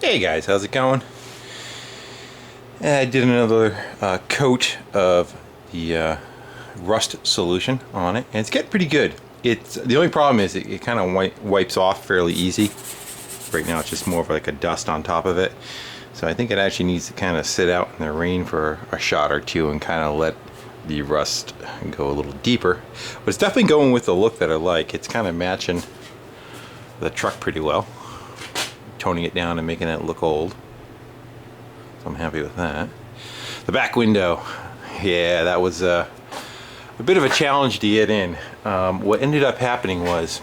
Hey guys, how's it going? I did another coat of the rust solution on it, and it's getting pretty good. It's the only problem is it kind of wipes off fairly easy. Right now it's just more of like a dust on top of it. So I think it actually needs to kind of sit out in the rain for a shot or two and kind of let the rust go a little deeper. But it's definitely going with the look that I like. It's kind of matching the truck pretty well, toning it down and making it look old. So I'm happy with that. The back window, yeah, that was a bit of a challenge to get in. What ended up happening was,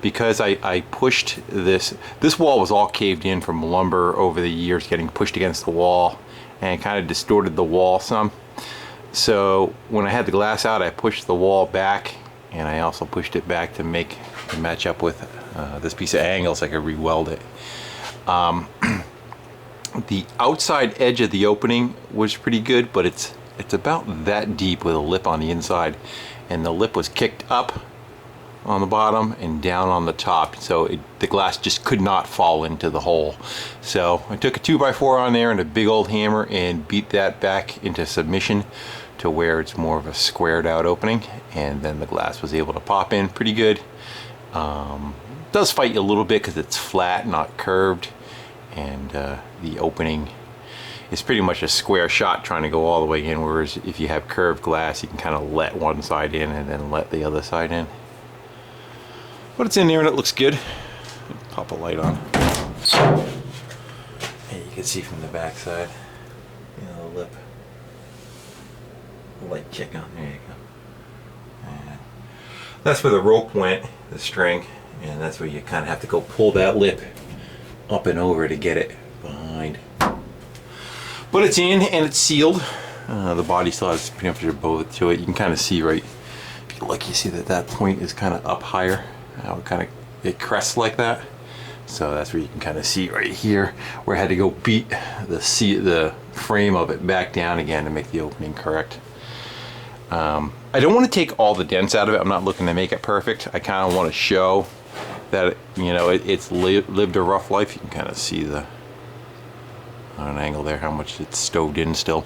because I pushed this wall was all caved in from lumber over the years getting pushed against the wall, and kind of distorted the wall some. So when I had the glass out, I pushed the wall back, and I also pushed it back to match up with this piece of angle so I could re-weld it. The outside edge of the opening was pretty good, but it's about that deep with a lip on the inside, and the lip was kicked up on the bottom and down on the top, so the glass just could not fall into the hole. So I took a 2x4 on there and a big old hammer and beat that back into submission to where it's more of a squared out opening, and then the glass was able to pop in pretty good. Does fight you a little bit because it's flat, not curved, and the opening is pretty much a square shot trying to go all the way in, whereas if you have curved glass you can kind of let one side in and then let the other side in. But it's in there and it looks good. Pop a light on. And you can see from the back side, you know, the lip. Light kick on, there you go. And that's where the rope went, the string, and that's where you kind of have to go pull that lip up and over to get it behind. But it's in and it's sealed. The body still has pretty much a bow to it. You can kind of see right, if you look, you see that point is kind of up higher. How it crests like that. So that's where you can kind of see right here where I had to go beat the frame of it back down again to make the opening correct. I don't want to take all the dents out of it. I'm not looking to make it perfect. I kind of want to show that it's lived a rough life. You can kind of see on an angle there how much it's stoved in still.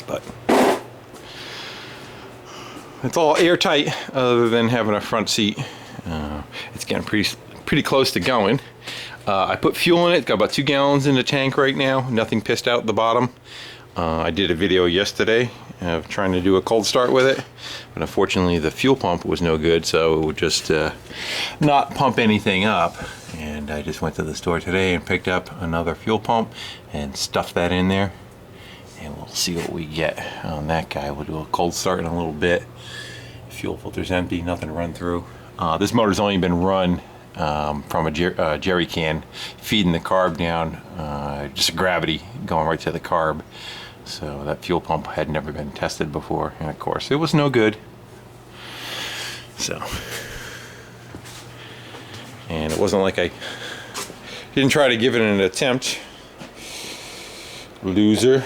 But it's all airtight other than having a front seat. It's getting pretty close to going. I put fuel in it, got about 2 gallons in the tank right now, nothing pissed out the bottom. I did a video yesterday of trying to do a cold start with it, but unfortunately the fuel pump was no good, so it would just not pump anything up. And I just went to the store today and picked up another fuel pump and stuffed that in there, and we'll see what we get on that guy. We'll do a cold start in a little bit. Fuel filter's empty, nothing to run through. This motor's only been run from a jerry can, feeding the carb down, just a gravity going right to the carb. So that fuel pump had never been tested before, and of course it was no good. So, and it wasn't like I didn't try to give it an attempt. Loser,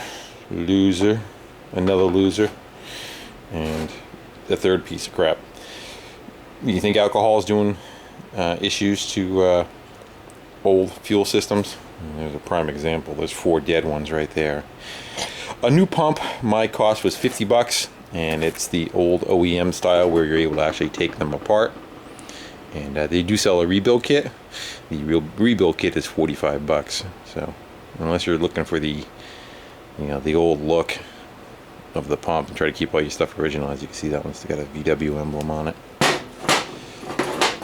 another loser, and the third piece of crap. You think alcohol is doing issues to old fuel systems? There's a prime example. There's 4 dead ones right there. A new pump, my cost was $50, and it's the old OEM style where you're able to actually take them apart. And they do sell a rebuild kit. The rebuild kit is $45. So unless you're looking for the old look of the pump and try to keep all your stuff original, as you can see, that one's got a VW emblem on it.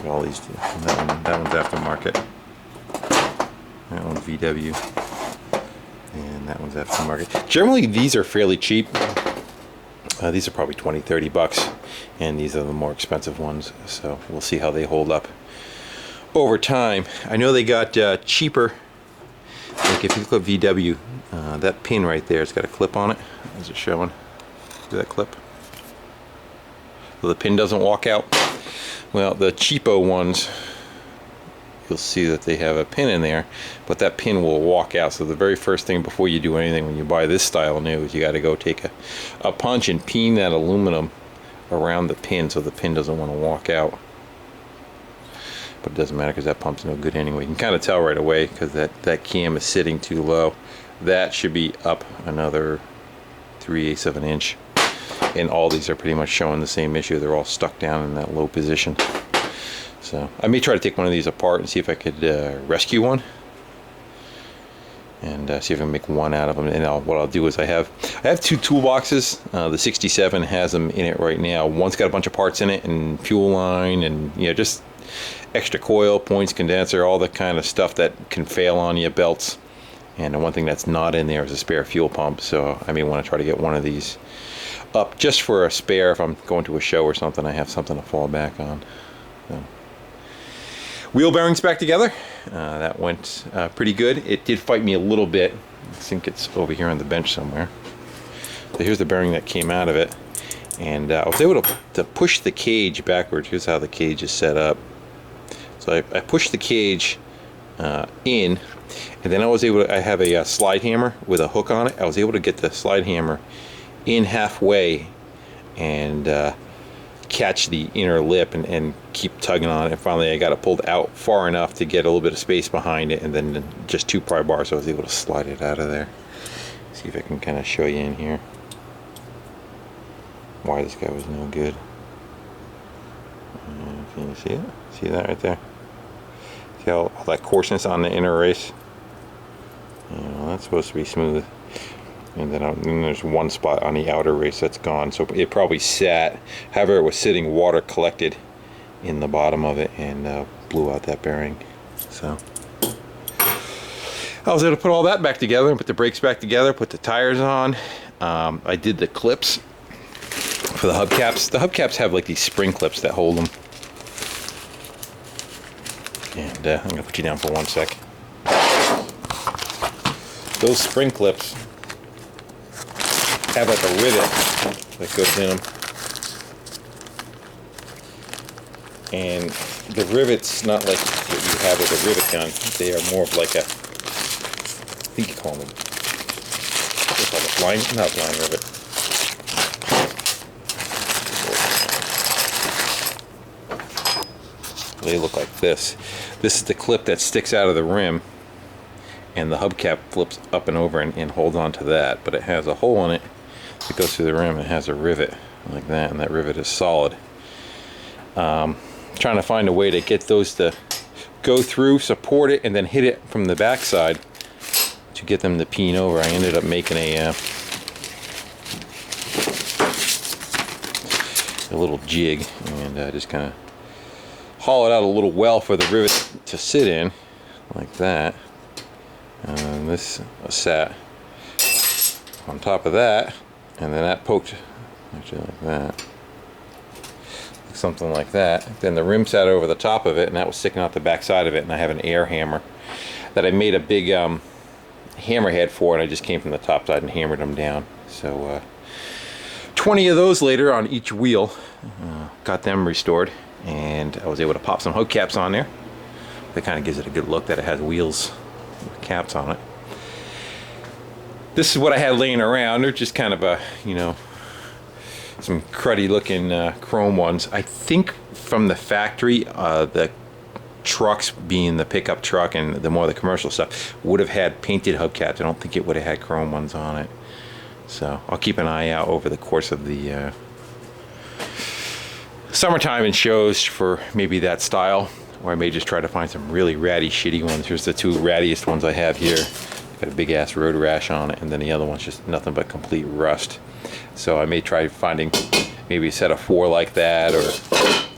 All these, that one's aftermarket. That one's VW. And that one's aftermarket. Generally, these are fairly cheap. These are probably $20-30, and these are the more expensive ones. So we'll see how they hold up over time. I know they got cheaper. Like if you look at VW, that pin right there, it's got a clip on it. Is it showing? See that clip? So the pin doesn't walk out. Well, the cheapo ones, you'll see that they have a pin in there, but that pin will walk out. So the very first thing before you do anything when you buy this style new is you got to go take a punch and peen that aluminum around the pin so the pin doesn't want to walk out. but it doesn't matter because that pump's no good anyway. You can kind of tell right away because that cam is sitting too low. That should be up another 3/8 of an inch. And all these are pretty much showing the same issue. They're all stuck down in that low position. So I may try to take one of these apart and see if I could rescue one. And see if I can make one out of them. And what I'll do is I have 2 toolboxes. The 67 has them in it right now. One's got a bunch of parts in it, and fuel line, and just extra coil, points, condenser, all the kind of stuff that can fail on you, belts. And the one thing that's not in there is a spare fuel pump. So I may want to try to get one of these up just for a spare. If I'm going to a show or something, I have something to fall back on. So. Wheel bearings back together. That went pretty good. It did fight me a little bit. I think it's over here on the bench somewhere. So here's the bearing that came out of it. And I was able to push the cage backwards. Here's how the cage is set up. So I pushed the cage in, and then I have a slide hammer with a hook on it. I was able to get the slide hammer in halfway and catch the inner lip and keep tugging on it. And finally I got it pulled out far enough to get a little bit of space behind it, and then just 2 pry bars, so I was able to slide it out of there. See if I can kind of show you in here why this guy was no good. Can you see it? See that right there? See all that coarseness on the inner race? That's supposed to be smooth. And then there's one spot on the outer race that's gone. So it probably sat, however it was sitting, water collected in the bottom of it and blew out that bearing. So I was able to put all that back together and put the brakes back together, put the tires on. I did the clips for the hubcaps. The hubcaps have like these spring clips that hold them. And I'm going to put you down for 1 sec. Those spring clips have like a rivet that goes in them, and the rivet's not like what you have with a rivet gun. They are more of like a, I think you call them, what's it called, not line rivet. They look like this. This is the clip that sticks out of the rim, and the hubcap flips up and over and holds on to that, but it has a hole in it that goes through the rim and has a rivet like that, and that rivet is solid. Trying to find a way to get those to go through, support it, and then hit it from the backside to get them to peen over. I ended up making a little jig, and just kind of hollowed out a little well for the rivet to sit in like that. And this sat on top of that, and then that poked actually like that, something like that. Then the rim sat over the top of it, and that was sticking out the back side of it. And I have an air hammer that I made a big hammerhead for, and I just came from the top side and hammered them down. So 20 of those later on each wheel, got them restored, and I was able to pop some hubcaps on there. That kind of gives it a good look that it has wheels with caps on it. This is what I had laying around. They're just kind of a, some cruddy looking chrome ones. I think from the factory, the trucks, being the pickup truck and the more the commercial stuff, would have had painted hubcaps. I don't think it would have had chrome ones on it. So I'll keep an eye out over the course of the summertime and shows for maybe that style, or I may just try to find some really ratty, shitty ones. Here's the 2 rattiest ones I have here. Got a big ass road rash on it, and then the other one's just nothing but complete rust. So I may try finding maybe a set of 4 like that, or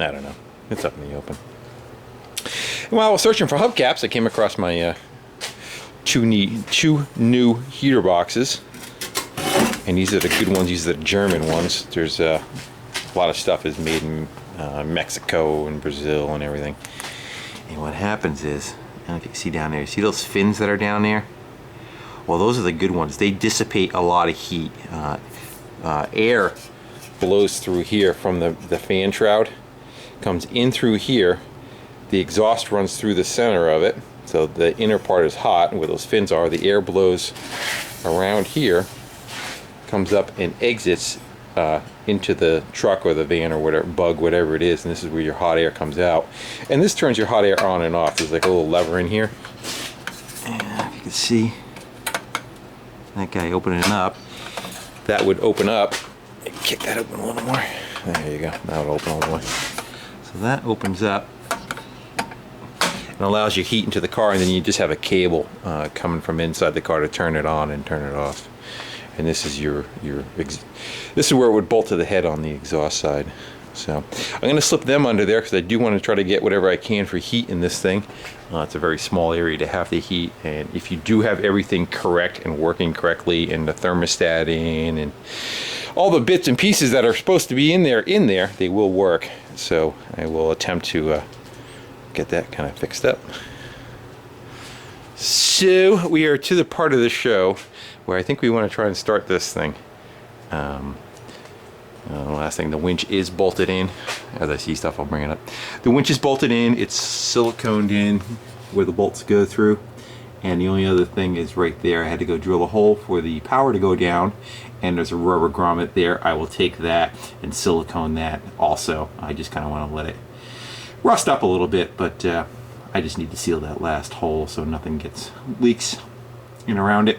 I don't know. It's up in the open. And while I was searching for hubcaps, I came across my 2 new heater boxes, and these are the good ones. These are the German ones. There's a lot of stuff is made in Mexico and Brazil and everything. And what happens is, I don't know if you can see down there, you see those fins that are down there? Well, those are the good ones. They dissipate a lot of heat. Air blows through here from the fan shroud, comes in through here. The exhaust runs through the center of it, so the inner part is hot, and where those fins are, the air blows around here, comes up and exits into the truck or the van or whatever, bug, whatever it is, and this is where your hot air comes out. And this turns your hot air on and off. There's like a little lever in here. And if you can see that guy opening up, that would open up. Kick that open a little more. There you go. Now it'll open all the way. So that opens up and allows you heat into the car, and then you just have a cable coming from inside the car to turn it on and turn it off. And this is this is where it would bolt to the head on the exhaust side. So I'm going to slip them under there because I do want to try to get whatever I can for heat in this thing. It's a very small area to have the heat, and if you do have everything correct and working correctly, and the thermostat in, and all the bits and pieces that are supposed to be in there, they will work. So I will attempt to get that kind of fixed up. So we are to the part of the show where I think we want to try and start this thing. The last thing, the winch is bolted in. As I see stuff, I'll bring it up. The winch is bolted in. It's siliconed in where the bolts go through. And the only other thing is right there. I had to go drill a hole for the power to go down. And there's a rubber grommet there. I will take that and silicone that also. I just kind of want to let it rust up a little bit, but I just need to seal that last hole so nothing gets leaks in around it.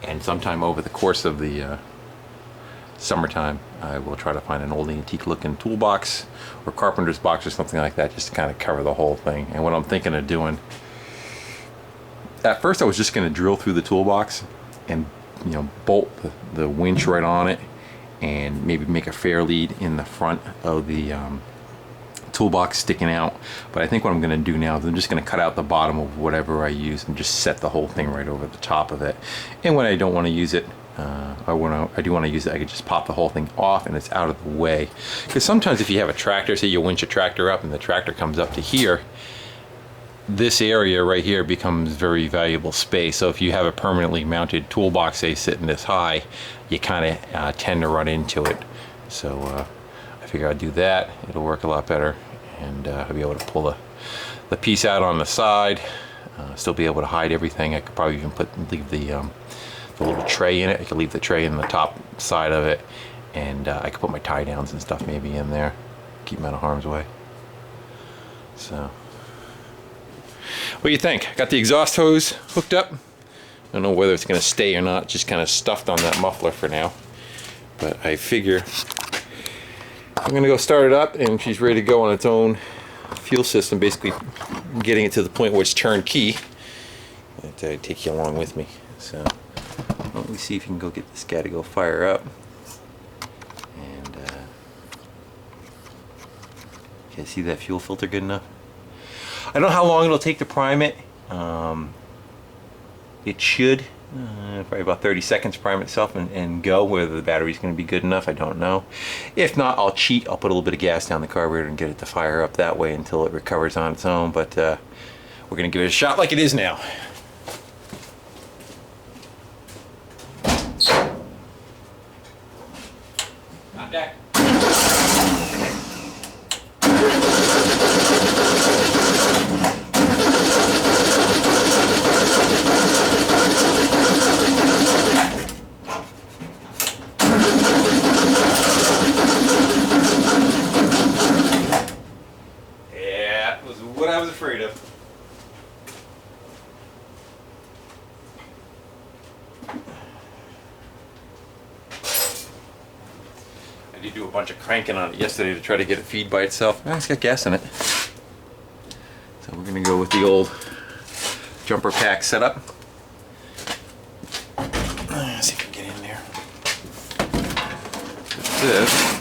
And sometime over the course of the summertime, I will try to find an old antique looking toolbox or carpenter's box or something like that, just to kind of cover the whole thing. And what I'm thinking of doing, at first I was just going to drill through the toolbox and bolt the winch right on it, and maybe make a fair lead in the front of the toolbox sticking out. But I think what I'm going to do now is I'm just going to cut out the bottom of whatever I use and just set the whole thing right over the top of it. And when I don't want to use it, I do want to use it, I could just pop the whole thing off and it's out of the way. Because sometimes if you have a tractor, say you winch a tractor up and the tractor comes up to here, this area right here becomes very valuable space. So if you have a permanently mounted toolbox, say sitting this high, you kind of tend to run into it. So I figure I'd do that. It'll work a lot better, and I'll be able to pull the piece out on the side, still be able to hide everything. I could probably even leave the little tray in it. I could leave the tray in the top side of it, and I could put my tie downs and stuff maybe in there, keep them out of harm's way. So what do you think? Got the exhaust hose hooked up. I don't know whether it's going to stay or not, just kind of stuffed on that muffler for now. But I figure I'm going to go start it up, and she's ready to go on its own fuel system, basically getting it to the point where it's turnkey. I'd take you along with me. So let me see if you can go get this guy to go fire up. And can you see that fuel filter good enough? I don't know how long it'll take to prime it. It should probably about 30 seconds prime itself and go. Whether the battery's going to be good enough, I don't know. If not, I'll cheat. I'll put a little bit of gas down the carburetor and get it to fire up that way until it recovers on its own. But we're going to give it a shot like it is now. Contact. What I was afraid of. I did do a bunch of cranking on it yesterday to try to get it feed by itself. Oh, it's got gas in it. So we're going to go with the old jumper pack setup. Let's see if we can get in there. With this.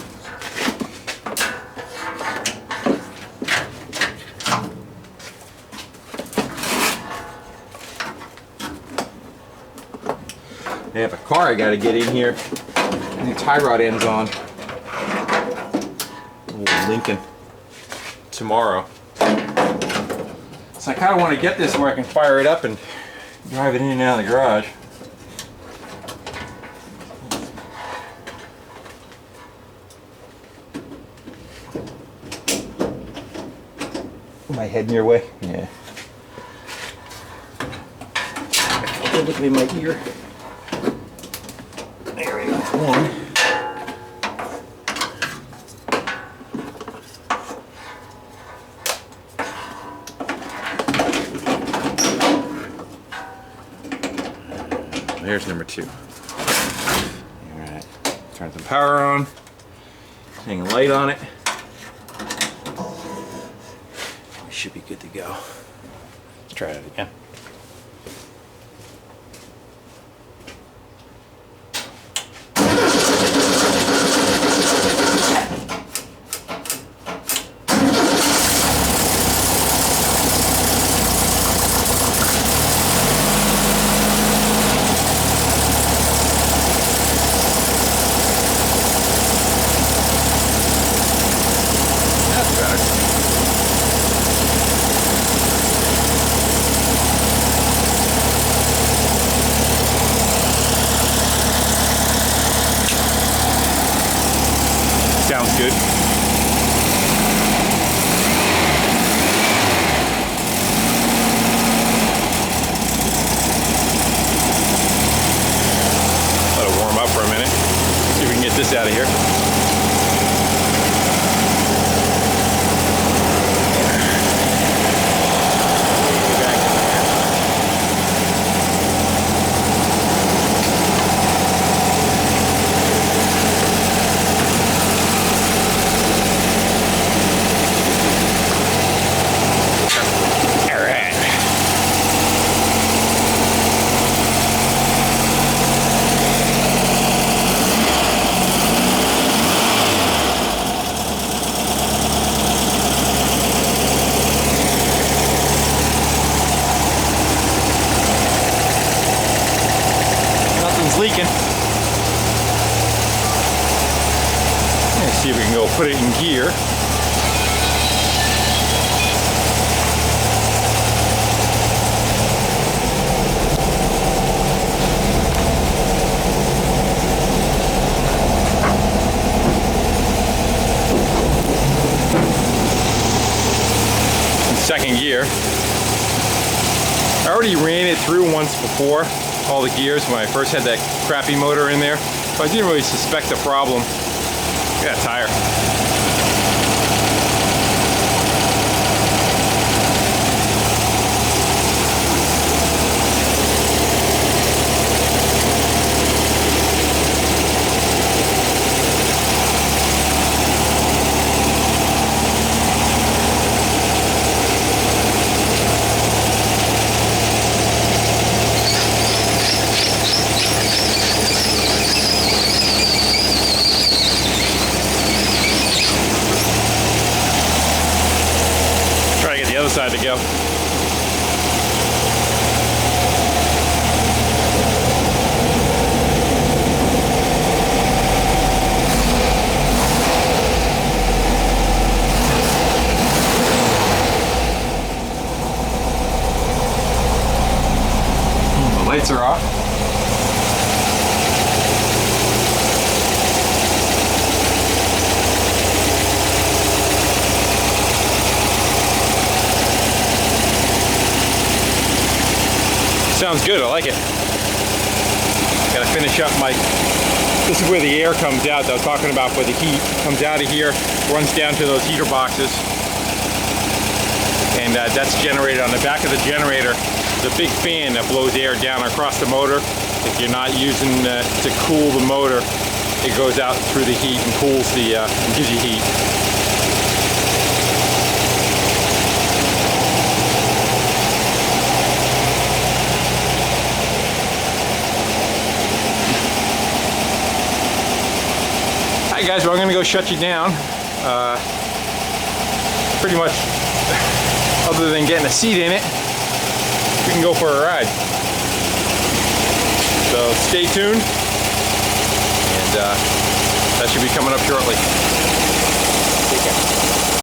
I have a car I got to get in here. The tie rod ends on. Old Lincoln. Tomorrow. So I kind of want to get this where I can fire it up and drive it in and out of the garage. My head in your way? Yeah. Look at my ear. There we go. One. there's number 2. Alright, turn some power on, hang a light on it. We should be good to go. Let's try it again. Sounds good. Let it warm up for a minute. See if we can get this out of here. Leaking. Let's see if we can go put it in gear. In second gear. I already ran it through once before, all the gears, when I first had that crappy motor in there, but I didn't really suspect a problem. Look at that tire. Other side to go. The lights are off. Sounds good, I like it. Gotta finish up my, this is where the air comes out that I was talking about, where the heat comes out of here, runs down to those heater boxes. And that's generated on the back of the generator. The big fan that blows air down across the motor. If you're not using to cool the motor, it goes out through the heat and cools the, and gives you heat. Alright guys, well I'm going to go shut you down. Pretty much, other than getting a seat in it, we can go for a ride. So stay tuned, and that should be coming up shortly. Take care.